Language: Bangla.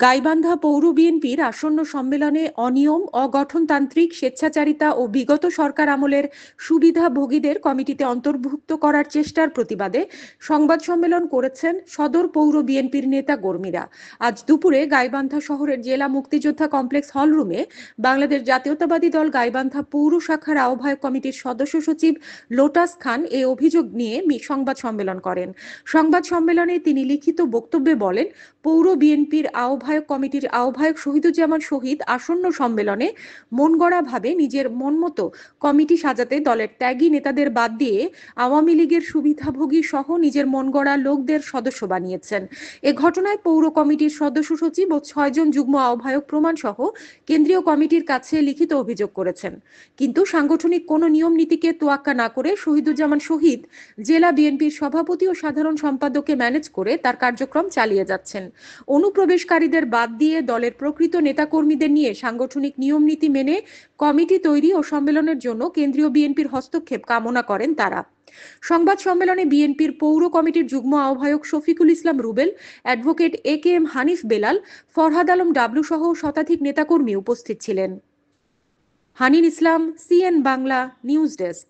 গাইবান্ধা পৌর বিএনপির আসন্ন সম্মেলনে অনিয়ম, অগঠনতান্ত্রিক, স্বেচ্ছাচারিতা ও বিগত সরকার আমলের সুবিধাভোগীদের কমিটিতে অন্তর্ভুক্ত করার চেষ্টার প্রতিবাদে সংবাদ সম্মেলন করেছেন সদর পৌর বিএনপির নেতা কর্মীরা। আজ দুপুরে গাইবান্ধা শহরের জেলা মুক্তিযোদ্ধা কমপ্লেক্স হলরুমে বাংলাদেশ জাতীয়তাবাদী দল গাইবান্ধা পৌর শাখার আহ্বায়ক কমিটির সদস্য সচিব লোটাস খান এ অভিযোগ নিয়ে সংবাদ সম্মেলন করেন। সংবাদ সম্মেলনে তিনি লিখিত বক্তব্যে বলেন, পৌর বিএনপির আহ্বায়ক কমিটির আহ্বায়ক শহীদুজ্জামান শহীদ আসন্ন সম্মেলনে মনগড়াভাবে নিজের মনমতো কমিটি সাজাতে দলের ত্যাগী নেতাদের বাদ দিয়ে আওয়ামী লীগের সুবিধাভোগী সহ নিজের মনগড়া লোকদের সদস্য বানিয়েছেন। এ ঘটনায় পৌর কমিটির সদস্য সচিব ও 6 জন যুগ্ম আহ্বায়ক প্রমাণ সহ কেন্দ্রীয় কমিটির কাছে লিখিত অভিযোগ করেছেন। কিন্তু সাংগঠনিক কোনো নিয়ম নীতিকে তোয়াক্কা না করে শহীদুজ্জামান শহীদ জেলা বিএনপির সভাপতি ও সাধারণ সম্পাদককে ম্যানেজ করে তার কার্যক্রম চালিয়ে যাচ্ছেন। অনুপ্রবেশকারীদের বাদ দিয়ে দলের প্রকৃত নেতাকর্মীদের নিয়ে সাংগঠনিক নিয়ম নীতি মেনে কমিটি তৈরি ও সম্মেলনের জন্য কেন্দ্রীয় বিএনপির হস্তক্ষেপ কামনা করেন তারা। সংবাদ সম্মেলনে বিএনপির পৌর কমিটির যুগ্ম আহ্বায়ক শফিকুল ইসলাম রুবেল, অ্যাডভোকেট AKM হানিফ বেলাল, ফরহাদ আলম ডাবলু সহ শতাধিক নেতাকর্মী উপস্থিত ছিলেন। Hanin Islam, CN Bangla news desk.